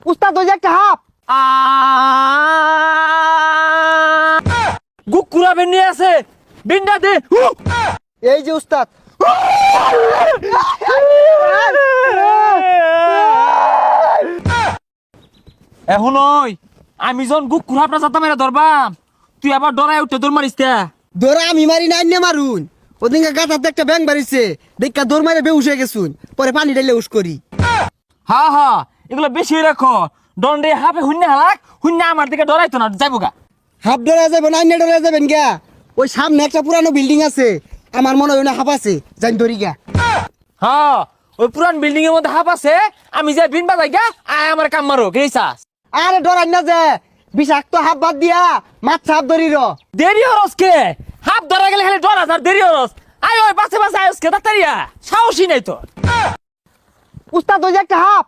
উস্তাদ ওই যে একটা হাফ গুকুরা বের নিয়ে আছে বিন্ডা দে এই যে উস্তাদ এখন ওই আমি যখন গুকুরা আপনার সাথে মেরে ধরবাম তুই আবার ডরায় উঠতে দৌড় মারিস তা ধরা আমি মারি না আইনে মারুন ওদিনকে গাথাতে একটা ব্যাং বাড়িছে দেখা দৌড় মারে বেউস হয়ে গেছুন পরে পানি ঢাইলে উস করি হা হা এগুলো বেশি রাখো দণ্ডে হাফে হুন্না হালাক হুন্না আমার দিকে ডরাইতো না যাইবো গা হাফ ডরা যাবেন আইনে ডরা যাবেন গা ওই সামনে একটা পুরানো বিল্ডিং আছে আমার মনে হয় না হাফ আছে জানি ধরি গা হ্যাঁ ওই পুরান বিল্ডিং এর মধ্যে হাফ আছে আমি যে বিন বাজাই গা আয় আমার কাম মারো গেছাস আরে ডরাই না যে বিষাক্ত হাফ বাদ দিয়া মাছ হাফ ধরি র দেরি হরস কে হাফ ধরা গেলে খালি ডরাস আর দেরি হরস আয় ওই বাসে বাসে আয়স কে ডাক্তারিয়া সাহসী নাই তো উস্তাদ ওই যে একটা হাফ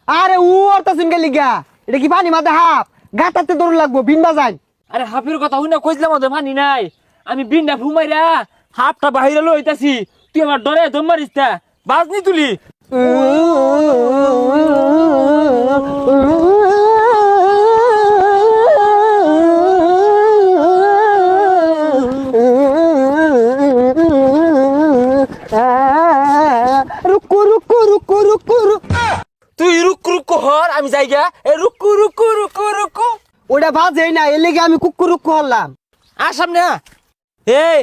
আরে উ অর্থ সিনকে লিগা এটা কি পানি মাঝে হাফ গাতাতে দৌড় লাগবো বিন বাজাই আরে হাফের কথা হই না কইছিলাম ওদের পানি নাই আমি বিনটা ফুমাইরা হাফটা বাহিরে লইতাছি তুই আমার ডরে দম মারিস তা বাজনি তুলি রুকু রুকু রুকু রুকু তুই রুক রুক হর আমি যাইগা এ রুকু রুকু রুকু রুকু ওটা বাজে না এর লেগে আমি কুকু রুকু হলাম আর সামনে এই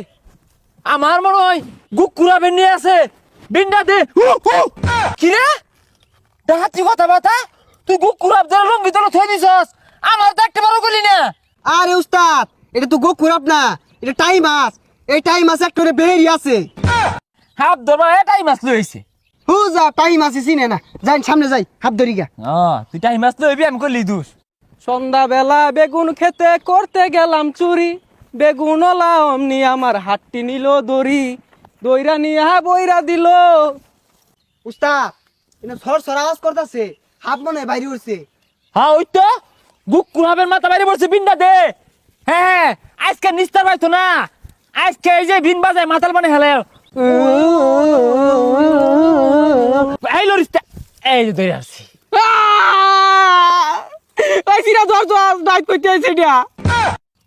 আমার মনে হয় গুকুরা বের নিয়ে আছে বিন্ডা দে কি রে ডাহাতি কথা বাতা তুই গুকুরা ধরে লঙ্গি ধরে থই দিছস আমার তো একটা বড় গলি না আরে উস্তাদ এটা তো গোকুরাপ না এটা টাইম মাছ এই টাইম মাছ একটা বেরি আছে হাফ ধরবা এটাই মাছ লইছে হু যা টাইম মাছ চিনে না যাই সামনে যাই হাফ ধরি গা তুই টাইম মাছ লইবি আমি করলি দুষ সন্ধ্যাবেলা বেগুন খেতে করতে গেলাম চুরি বেগুন অমনি আমার হাতটি নিল দড়ি দইরা নিয়া বইরা দিল। উস্তাদ এটা সর সর আওয়াজ করতেছে হাফ মনে হয় বাইরে উঠছে হ্যাঁ ওই তো গুকুরাবের মাথা বাইরে পড়ছে বিন্ডা দে হ্যাঁ আজকে নিস্তার পাইতো না আজকে এই যে বিন বাজায় মাথাল বানে হেলে এই লরিস্তা এই যে ধরে আসছি ওই সিরা ধর ধর ডাইট করতে আইছে এটা।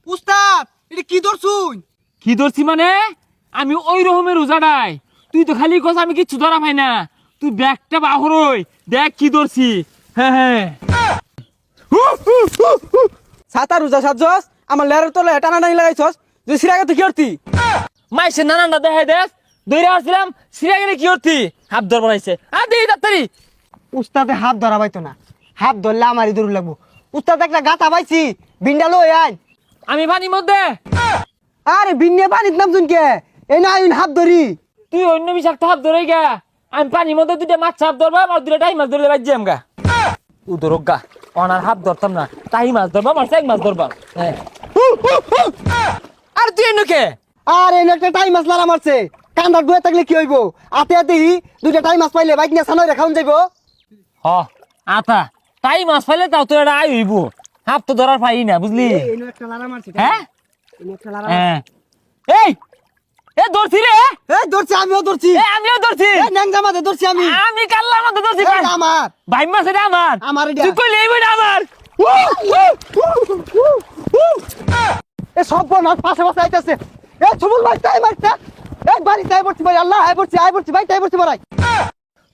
উস্তাদ এটা কি ধরছুন কি ধরছি মানে আমি ওই রকমের উজাড়াই তুই তো খালি কস আমি কিচ্ছু ধরা পাই না তুই ব্যাগটা বাহরই দেখ কি ধরছি হ্যাঁ হ্যাঁ সাতা রোজা সাজস আমার লেরের তলে টানা টানি লাগাইছস যে সিরাকে তুই কি করতি মাইসে নানানটা দেখাই দেখ দৌড়ে আসছিলাম সিরা গেলে কি করতি হাফ ধর বানাইছে আর দিই তাড়াতাড়ি উস্তাদে হাত ধরা পাইতো না হাত ধরলে আমারই দূর লাগবো উস্তাদ একটা গাথা পাইছি বিন্ডা লই আইন আমি পানির মধ্যে আরে বিন্নে পানির নাম শুনকে এই না আইন হাত ধরি তুই অন্য বিষাক্ত হাফ ধরে গা আমি পানির মধ্যে দুইটা মাছ হাফ ধরবা আর দুইটা টাই মাছ ধরলে বাজ্যাম গা ও ধরক গা অনার হাফ ধরতাম না টাই মাছ ধরবা মাছ এক মাছ ধরবা হ্যাঁ আর তুই এনুকে আর এনে একটা টাইম মাছ লারা মারছে কান্দার দুয়ে থাকলে কি হইব আতে আতে দুইটা টাইম মাছ পাইলে বাইক নিয়ে সানয় রাখাউন যাইব হ আতা টাই মাছ পাইলে তাও তো এটা আই হইব হাফ তো ধরার পাই না বুঝলি এনে একটা লারা মারছে হ্যাঁ এনে একটা লারা হ্যাঁ এই এ ধরছি রে এই ধরছি আমিও ধরছি এ আমিও ধরছি এই ন্যাংজা মাঝে ধরছি আমি আমি কাল্লার মধ্যে ধরছি এটা আমার ভাই মাছ এটা আমার আমার এটা। তুই কইলে এই বইটা আমার এ সব নাচ পাশে পাশে আইতাছে এ সুবল ভাই তাই মারছে এই বাড়ি তাই পড়ছি ভাই আল্লাহ আই পড়ছি ভাই তাই পড়ছি মারাই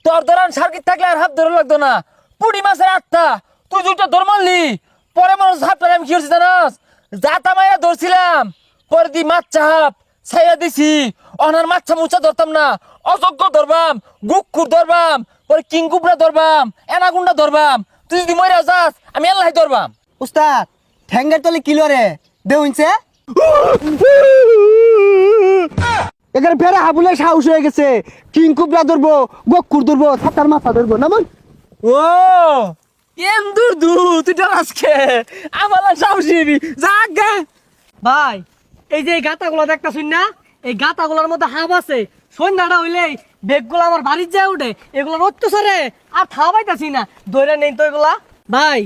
তোর ধরান সার্কিট থাকলে আর হাত ধরে লাগতো না পুড়ি মাছের আত্মা তুই দুইটা ধর মারলি পরে মানুষ হাতটা আমি কি করছি জানাস জাতা মাইয়া ধরছিলাম পরে দি মাছ চাপ ছাইয়া দিছি অনার মাছ মুচা ধরতাম না অযোগ্য ধরবাম গুকুর ধরবাম পরে কিংকুবরা ধরবাম এনাগুন্ডা ধরবাম তুই যদি মরে যাস আমি আল্লাহ ধরবাম উস্তাদ ঠ্যাঙ্গের তলে কিলো রে দেউনছে এখানে ফেরা হাবুলে সাহস হয়ে গেছে কিং কুবরা ধরবো গকুর ধরবো ছাতার মাথা ধরবো না ও এম দূর তুই ডরাসকে আমার সাহসী জাগা ভাই এই যে এই গাতাগুলো দেখতাছুন না এই গাতাগুলোর মধ্যে হাব আছে সন্ধ্যাটা হইলেই বেগগুলো আমার বাড়ির যায় উঠে এগুলো অত্যাচারে আর খাওয়া পাইতাছি না ধরে নেই তো এগুলা ভাই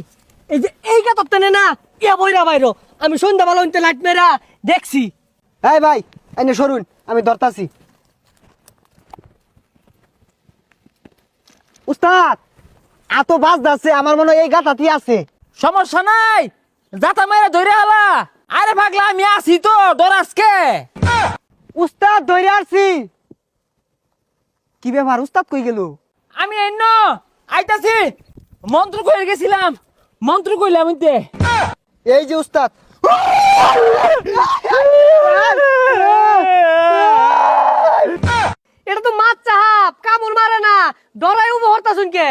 এই যে এই গাতার টেনে না ইয়া বইরা বাইরো আমি সন্ধ্যাবেলা হইতে লাইট মেরা দেখছি। এই ভাই এনে সরুন আমি ধরতাছি উস্তাদ এত বাস যাচ্ছে আমার মনে হয় এই গাতাটি আছে। সমস্যা নাই, জাতা মাইরা ধরে হালা। আরে পাগলা আমি আছি তো, ডর আজকে। উস্তাদ ধরে আসছি। কি ব্যাপার উস্তাদ কই গেল? আমি এন্ন আইতাছি, মন্ত্র কইরে গেছিলাম, মন্ত্র কইলাম ইতে। এই যে উস্তাদ। এটা তো মাছ চাহাপ, কামড় মারে না, ডরাই উবো হরতা শুনকে।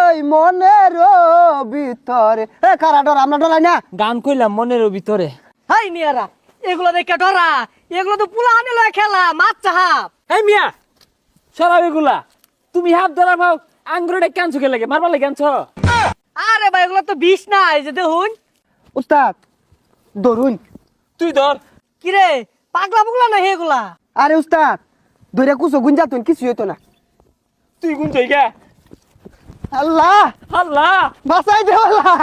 এই মনের ভিতরে এ কারা ডর, আমরা ডরাই না। গান কইলাম মনের ভিতরে। হাই মিয়ারা, এগুলো দেখে ডরা, এগুলো তো পুলা আনে লয় খেলা, মাছ চাহাপ। এই মিয়া সরাও এগুলা। তুমি হাত ধরা ভাও আঙ্গুরটা ক্যান্সো কে লাগে, মারবা লাগে আনছো। আরে ভাই এগুলো তো বিষ না, এই যে দেখুন। উস্তাদ ধরুন। তুই ধর। কিরে পাগলা পুগলা না এগুলা? আরে উস্তাদ ধরে কুছো গুঞ্জাতুন কিছু হইতো না। তুই কোন জায়গা? আল্লাহ আল্লাহ বাঁচাই দে আল্লাহ।